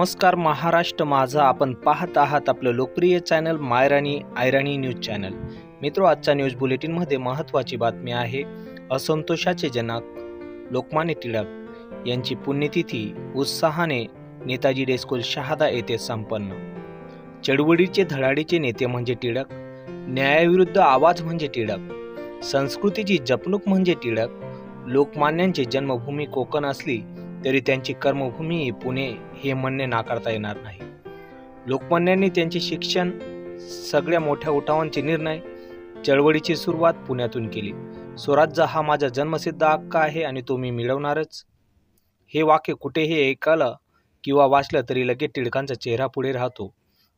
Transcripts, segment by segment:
नमस्कार महाराष्ट्र माझा, आपण पाहत आहात आपलं लोकप्रिय चॅनल मायराणी आयराणी न्यूज चॅनल। मित्रो, आजच्या न्यूज बुलेटिन मध्ये महत्त्वाची बातमी आहे। असंतोषाचे जनक लोकमान्य टिळक यांची पुण्यतिथी उत्साहाने नेताजी डे स्कूल शहादा येथे संपन्न। चळवळीचे धडाडीचे नेते म्हणजे टिळक, न्यायाविरुद्ध आवाज म्हणजे टिळक, संस्कृतीची जपणूक म्हणजे टिळक। लोकमान्यांची जन्मभूमी कोकण असली तरी त्यांची कर्मभूमी पुणे हे म्हणणे नाकारता येणार नाही। लोकमान्यांनी त्यांचे शिक्षण, सगळ्या मोठ्या उठावांचे निर्णय, चळवळीची सुरुवात पुण्यातून केली। स्वराज्य हा माझा जन्मसिद्ध हक्क आहे आणि तो मी मिळवणारच। हे वाक्य कुठेही ऐकलं किंवा वाचलं तरी लगेच टिळकांचा चेहरा पुढे राहतो।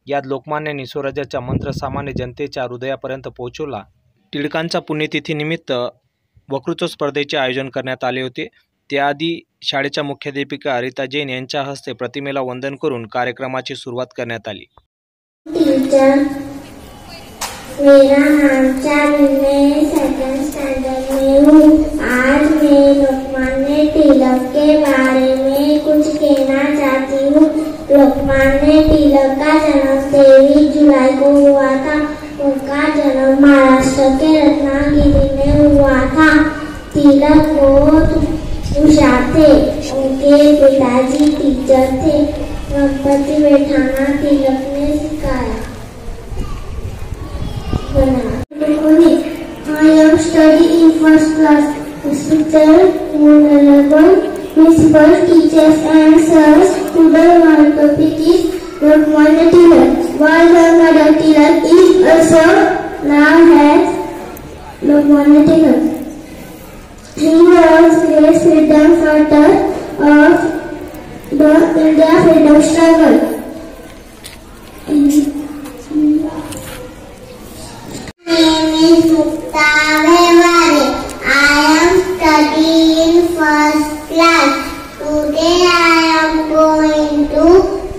यात लोकमान्यांनी स्वराज्याचा मंत्र सामान्य जनतेच्या हृदयापर्यंत पोहोचवला। टिळकांच्या पुण्यतिथी निमित्त वक्तृत्व स्पर्धेचे आयोजन करण्यात आले होते। त्याआधी शाळेच्या मुख्याध्यापिका अरिता जैन यांच्या हस्ते प्रतिमेला वंदन करून कार्यक्रमाची सुरुवात करण्यात आली। टीचर, मेरा नाम चांदनी, सेकंड स्टैंडर्ड में हूँ। आज मैं लोकमान्य तिलक के बारे में कुछ कहना चाहती हूँ। लोकमान्य तिलक का जन्म 23 जुलाई को हुआ था। उनका जन्म महाराष्ट्र के रत्नागिरी में हुआ था। तिलक बहुत होशियार थे। उनके पिताजी टीचर थे। गणपति बैठाना तिलक ने सिखाया। I am studying in first class. Hospital, vulnerable, principal, teachers and sirs. Today our topic is Lokmanya Tilak. While Lokmanya Tilak is also known as Lokmanya Tilak. He was great freedom fighter of the India freedom struggle. My name is Mukta Bhevare. I am studying in first class. Today I am going to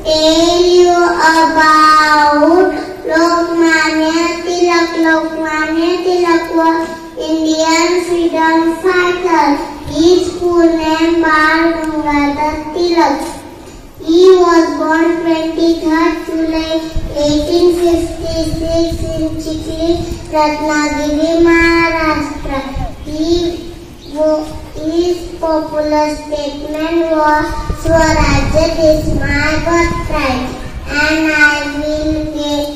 tell you about Lokmanya Tilak. Lokmanya Tilak was Indian freedom fighter. His full name was Gangadhar Tilak. He was born 23rd July 1856 in Chikhli, Ratnagiri, Maharashtra. His popular statement was, "Swarajya is my birthright and I will get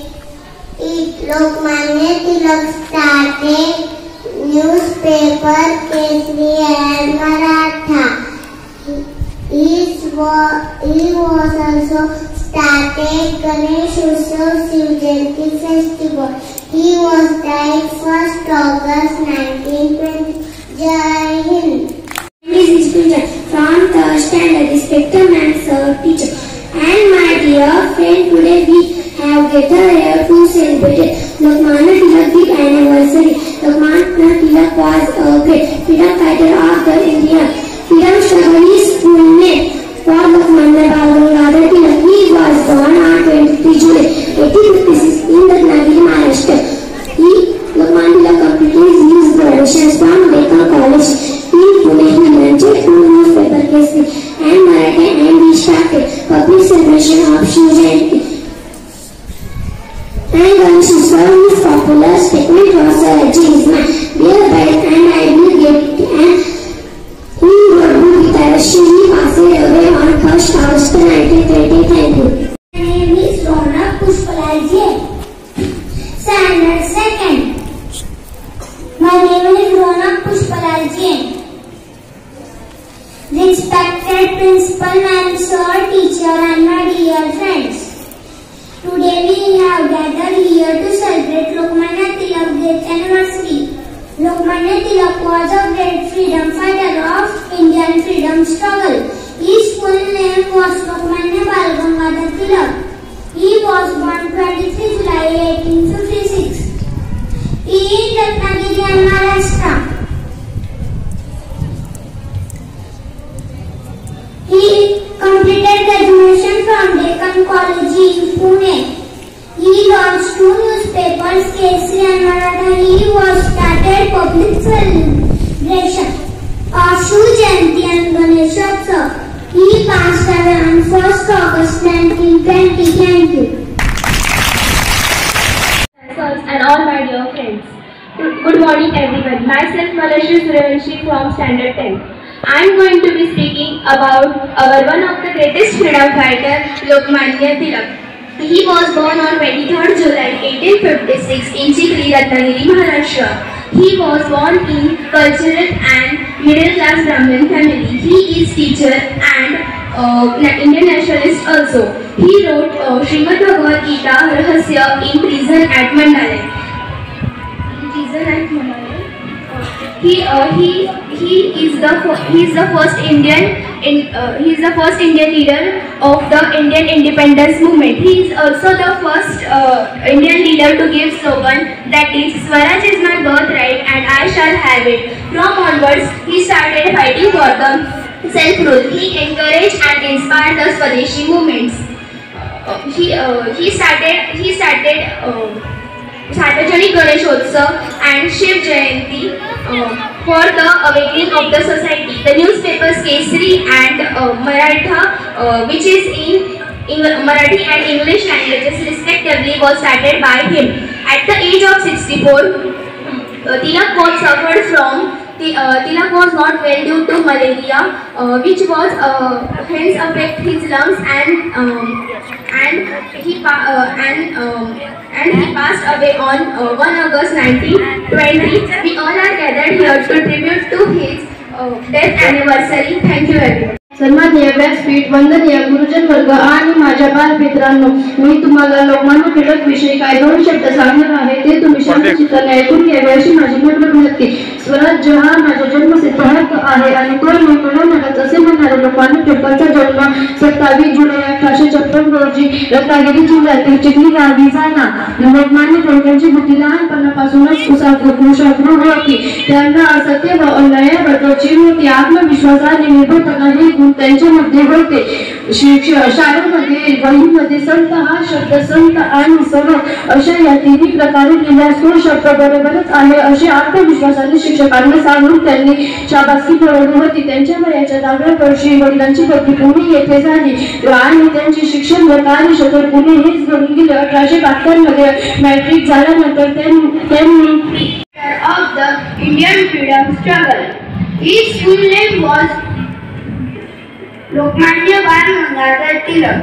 it." Lokmanya Tilak started newspaper Kesari and Maratha. He was also started Ganesh Utsav Shiv Jayanti festival. He was died 1st August 1920. Jai Hind. This is teacher from third standard, respected and sir teacher. And my dear friend, today we have gathered here to celebrate Lokmanya Tilak big anniversary. Lokmanya Tilak was a great freedom fighter of the Indian freedom struggle. His full name was Lokmanya Gangadhar Tilak. He was born on 23 July 1856 in Ratnagiri, Maharashtra. Lokmanya Tilak completed his graduation from Deccan College in Pune. He mentored two newspaper Kesari and Maratha, and he started public celebration of Shiv Jayanti. And Ganesh Utsav, his popular statement was, "Swarajya is my birthright and I will get it." And he wrote with Arashi. He passed away on 1st August 1930. Thank you. My name is Ronak Pushpalal. Standard second. My name is Ronak Pushpalal. Respected principal and sir teacher and my dear friends. Today we have gathered here to celebrate Lokmanya Tilak great anniversary. Lokmanya Tilak was a great freedom fighter of Indian freedom struggle. His full name was Lokmanya Gangadhar Tilak. He was born 23 July 1856 in Ratnagiri, Maharashtra. He completed graduation from Deccan College in Pune. He launched two newspapers, Kesari and Maratha. He was started public celebration of Shiv Jayanti and Ganesh Utsav. He passed away on 1st August 1930. 1920. Thank you. And all my dear friends. Good morning everyone. Myself Malashri Suryavanshi from Standard 10. I am going to be speaking about our one of the greatest freedom fighter, Lokmanya Tilak. He was born on 23rd July 1856 in Chikli, Ratnagiri, Maharashtra. He was born in cultural and middle class Brahmin family. He is teacher and Indian nationalist also. He wrote Srimad Bhagavad Gita Rahasya in prison at Mandalay. He is the first Indian leader of the Indian independence movement. He is also the first Indian leader to give slogan that is Swaraj is my birthright and I shall have it. From onwards, he started fighting for the self-rule. He encouraged and inspired the Swadeshi movements. He started Sarvajanik Ganeshotsav and Shiv Jayanti for the awakening of the society. The newspapers Kesari and Maratha, which is in Marathi and English languages respectively, was started by him. At the age of 64, Tilak was suffered from. Tilak was not well due to malaria, which was hence affect his lungs and he passed away on 1 August 1920. We all are gathered here to tribute to his death anniversary. Thank you everyone. सन्माननीय व्यासपीठ, वंदनीय गुरुजन वर्ग आणि माझ्या बालमित्रांनो, मी तुम्हाला लोकमान्य टिळक विषयी काय दोन शब्द सांगणार आहे. ते तुम्ही शांतचित्ताने ऐकून घ्यावे अशी माझी नम्र विनंती. स्वराज्य हा माझा जन्मसिद्ध हक्क आहे आणि तो मी मिळवणारच असे म्हणणारे लोकमान्य टिळकांचा जन्म 27 जुलै 1856 रोजी रत्नागिरी जिल्ह्यातील चिखली गावी झाला. लोकमान्य टिळकांची बुद्धी लहानपणापासूनच कुशाग्र होती. त्यांना असत्य व अन्यायाबद्दलची होती. आत्मविश्वास आणि निर्भयपणा हे गुण त्यांच्यामध्ये होते. शाळेमध्ये वहीमध्ये संत हा शब्द संत आणि सर्व अशा या तिन्ही प्रकारे लिहिल्यास तो शब्द बरोबरच आहे असे आत्मविश्वासाने शिक्षकांना सांगून त्यांनी शाबासकी मिळवली होती. त्यांच्या वयाच्या 10व्या वर्षी वडिलांची बदली पुणे येथे झाली आणि त्यांचे शिक्षण व कार्यक्षेत्र पुणे हेच घडून गेले. 1872 मध्ये मॅट्रिक झाल्यानंतर त्यांनी of the Indian freedom struggle. His full name was Lokmanya Bal Gangadhar Tilak.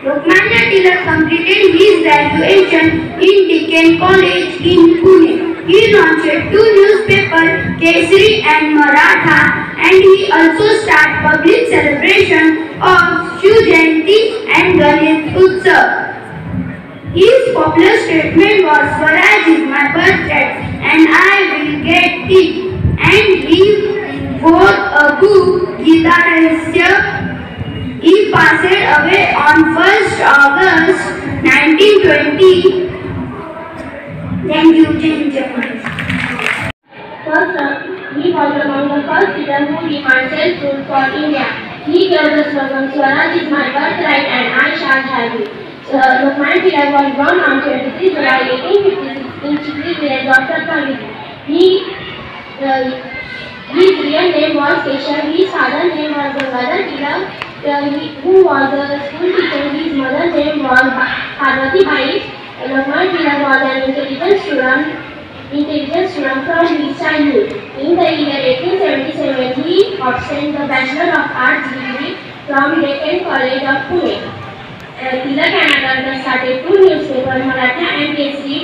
Lokmanya Tilak completed his graduation in Deccan College in Pune. He launched 2 newspapers, Kesari and Maratha, and he also started public celebration of Shiv Jayanti and Ganesh Utsav. His popular statement was Swaraj is my birthright and I will get it. And he wrote a book, Gita Rahasya. He passed away on 1st August 1920. Thank you. He was among the first leaders who demanded self-rule for India. He gave the slogan Swaraj is my birthright and I shall have it. Lokmanya Tilak was born on 23 July 1856 in Chikli village of Ratnagiri. His real name was Keshav. His father's name was Gangadhar Tilak, who was a school teacher. His mother's name was Parvati Bai. Lokmanya Tilak was an intelligent student from his childhood. In the year 1877, he obtained the Bachelor of Arts degree from Deccan College of Pune. Tilak and Agarwal started 2 newspapers, Maratha and Kesari.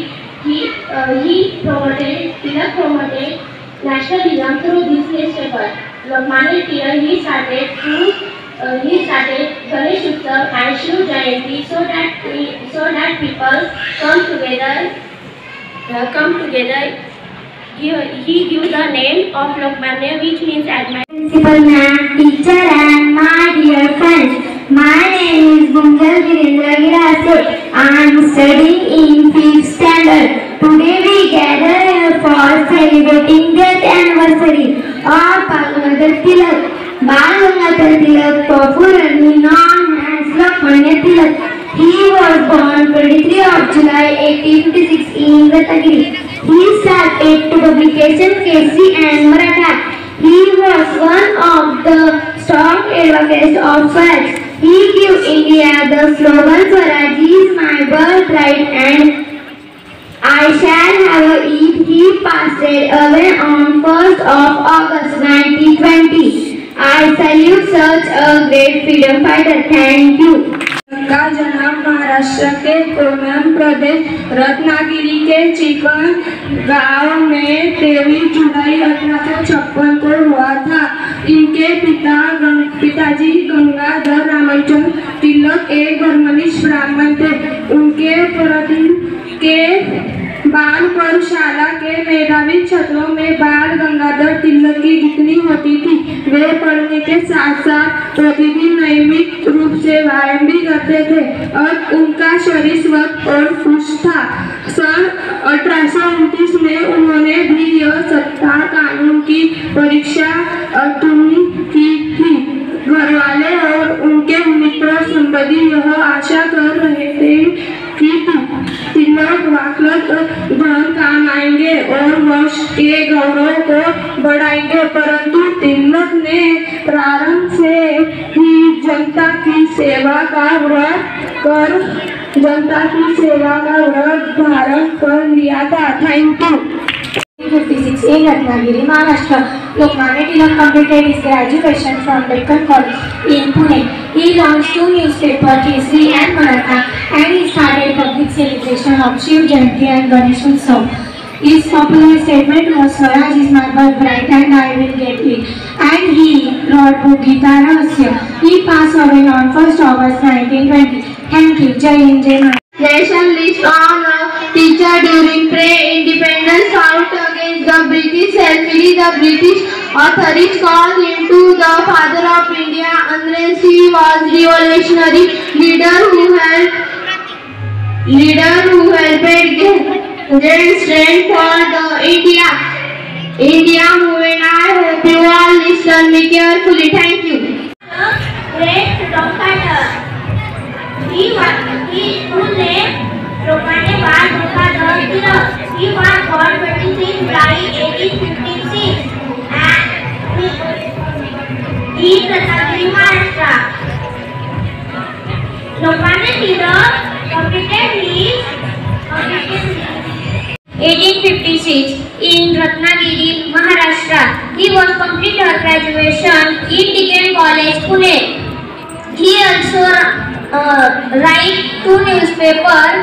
Tilak promoted nationalism through this newspaper. Lokmanya Tilak he started Ganesh Utsav and Shiv Jayanti so that people come together. He gave the name of Lokmanya, which means admired. Principal ma'am, teacher and my dear friends. My name is Gunjal Virendra Girase. I am studying in 5th standard. Today we gather here for celebrating death anniversary of Bal Gangadhar Tilak. Bal Gangadhar Tilak, popularly known as Lokmanya Tilak. He was born 23 of July 1856 in Ratnagiri. He started to publication Kesari and Maratha. He was one of the strong advocates of Swaraj. He gave India India, the slogan Swaraj is my birthright and I shall have it. He passed away on 1st of August 1920. I salute such a great freedom fighter. Thank you. का जन्म महाराष्ट्र के कोलम प्रदेश रत्नागिरी के chicken गांव में 23 जुलाई 1856 को हुआ था। इनके पिताजी गंगाधर रामचंद्र तिलक एक धर्मनिष्ठ ब्राह्मण थे। उनके प्रतिदिन के बाल पाठशाला के मेधावी छात्रों में बाल गंगाधर तिलक की जितनी होती थी, वे पढ़ने के साथ साथ प्रतिदिन नियमित रूप से व्यायाम भी करते थे और उनका शरीर स्वस्थ और खुश था। सन 1829 में उन्होंने भी यह सत्ता कानून की परीक्षा उत्तीर्ण की थी। घरवाले और उनके मित्र संबंधी यह आशा कर रहे थे कि तिलक वाकलत धन काम आएंगे और वंश के गौरव को बढ़ाएंगे, परंतु तिलक ने प्रारंभ से ही जनता की सेवा का व्रत धारण कर लिया था। Thank you. 1956 in Ratnagiri, Maharashtra, Lokmanya Tilak completed his graduation from Deccan College in Pune. He launched 2 newspapers, Kesari and Maratha, and he started public celebration of Shiv Jayanti and Ganesh Utsav. His popular statement was Swaraj is my birthright and I will get it. And he wrote book Gita Rahasya. He passed away on 1st August 1920. Thank you. Jai Hind, Jai Maharashtra. Nation list on a teacher during pre-independence fought against the British selfishly. The British authorities called him to the father of India unless he was revolutionary leader who helped gain strength for the India movement. I hope you all listen me carefully. Thank you. Great freedom fighter. He whose name Lokmanya Bal Gangadhar Tilak. He was born 23 July 1856 and he is Ratnagiri, Maharashtra. Lokmanya Tilak completed his 1856 in Ratnagiri, Maharashtra. He was completed her graduation in Deccan College, Pune. He also write 2 newspapers,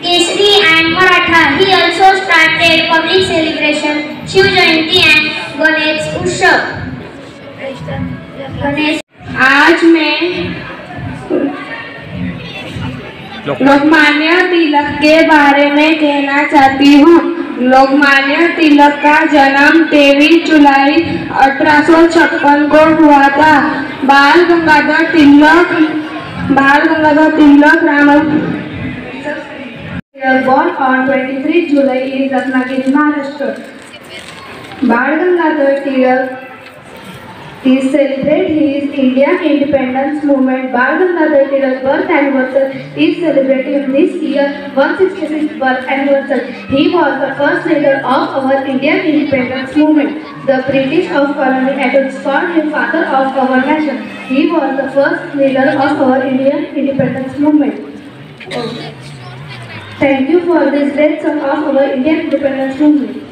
Kesari and Maratha. He also started public celebration Shiv Jayanti and Ganesh Utsav. आज मैं लोकमान्य तिलक के बारे में कहना चाहती हूँ। लोकमान्य तिलक का जन्म 23 जुलाई 1856 को हुआ था। बाल Gangadhar Tilak Born on 23 July in Ratnagiri, Maharashtra. Bal Gangadhar Tilak is celebrated his Indian independence movement. Bal Gangadhar Tilak's birth anniversary is celebrated in this year, 166th birth anniversary. He was the first leader of our Indian independence movement. The British of colony adults called him father of our nation. He was the first leader of our Indian independence movement. Thank you for this great song of our Indian independence movement.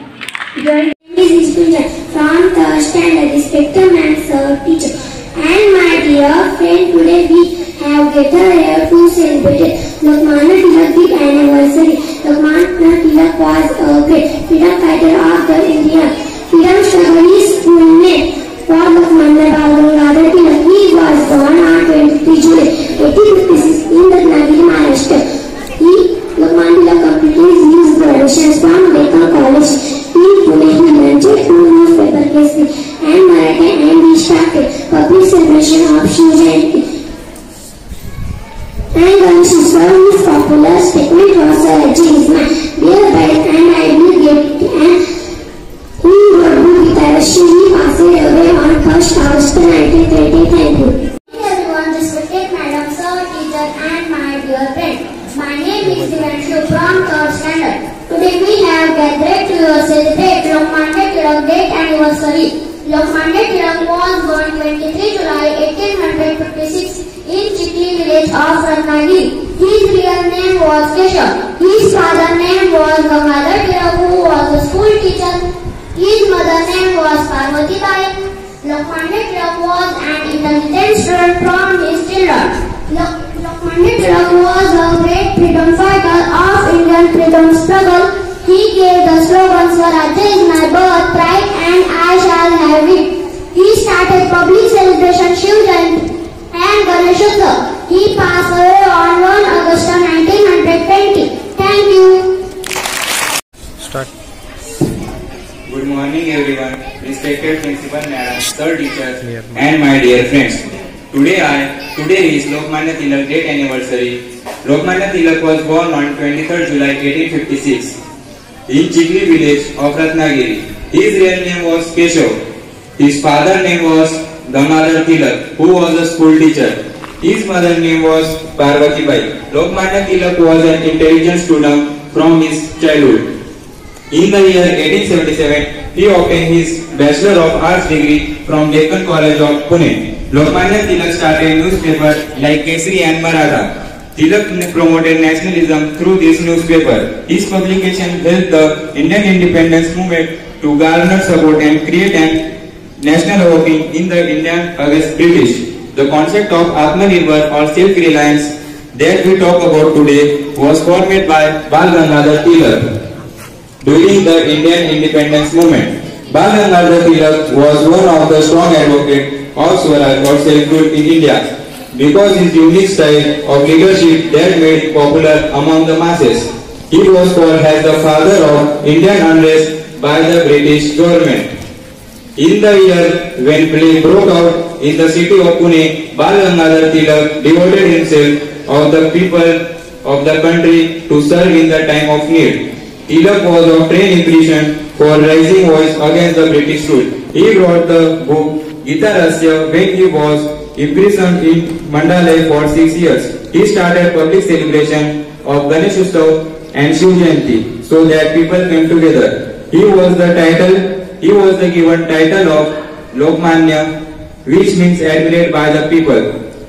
From the standard respected and sir teacher and my dear friend, today we have gathered here to celebrate Lokmanya Tilak big anniversary. Lokmanya Tilak was a great freedom fighter of the Indian freedom struggle. His full name was Lokmanya Bal Gangadhar Tilak. He was born on 23 July 1856 in Ratnagiri, Maharashtra. Lokmanya Tilak completed his graduation from Deccan College in Pune. He launched 2 newspapers, Kesari and Maratha, and he started public celebration of Shiv Jayanti and Ganesh Utsav. His popular statement was Swaraj is my birthright and I will get it. And he wrote book Gita Rahasya. He passed away on 1st August 1920. Thank you. Everyone, respected madam, sir, teacher and my dear friend. My name is Divanshu from 3rd standard. Today we have gathered to celebrate Lokmanya Tilak great anniversary. Lokmanya Tilak was born 23 July 1856 in Chikli village of Ratnagiri. His real name was Keshav. His father's name was Gangadhar Tilak, who was a school teacher. His mother's name was Parvati Bai. Lokmanya Tilak was an intelligent student from his children. Lokmanya Tilak was a great freedom fighter of Indian freedom struggle. He gave the slogan "Swaraj is my birthright and I shall have it." He started public celebration Shiv Jayanti and Ganeshotsav. He passed away on 1 August 1920. Thank you. Start. Good morning everyone, respected principal madam, sir teachers and my dear friends. Today is Lokmanya Tilak date anniversary. Lokmanya Tilak was born on 23rd July 1856 in Chikli village of Ratnagiri. His real name was Keshav. His father's name was Gangadhar Tilak, who was a school teacher. His mother's name was Parvati Bai. Lokmanya Tilak was an intelligent student from his childhood. In the year 1877, he obtained his Bachelor of Arts degree from Deccan College of Pune. Lokmanya Tilak started newspapers like Kesari and Maratha. Tilak promoted nationalism through this newspaper. His publication helped the Indian independence movement to garner support and create an national awakening in the Indian against British. The concept of Atmanirbhar or self-reliance that we talk about today was formed by Bal Gangadhar Tilak during the Indian independence movement. Bal Gangadhar Tilak was one of the strong advocates of Swaraj or self-rule in India because his unique style of leadership that made him popular among the masses. He was called as the father of Indian unrest by the British government. In the year when plague broke out in the city of Pune, Bal Gangadhar Tilak devoted himself of the people of the country to serve in the time of need. Tilak was of trained impression for rising voice against the British rule. He wrote the book Gita Rahasya when he was imprisoned in Mandalay for 6 years. He started public celebration of Ganeshotsav and Shiv Jayanti so that people came together. He was the given title of Lokmanya, which means admired by the people.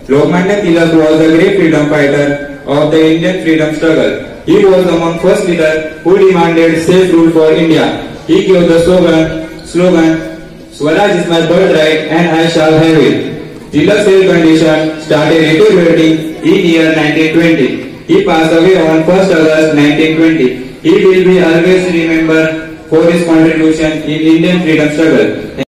Lokmanya Tilak was a great freedom fighter of the Indian freedom struggle. He was among first leaders who demanded self-rule for India. He gave the slogan "Swaraj is my birthright and I shall have it." Tilak's health condition started deteriorating in year 1920. He passed away on 1st August 1920. He will be always remembered for his contribution in Indian freedom struggle.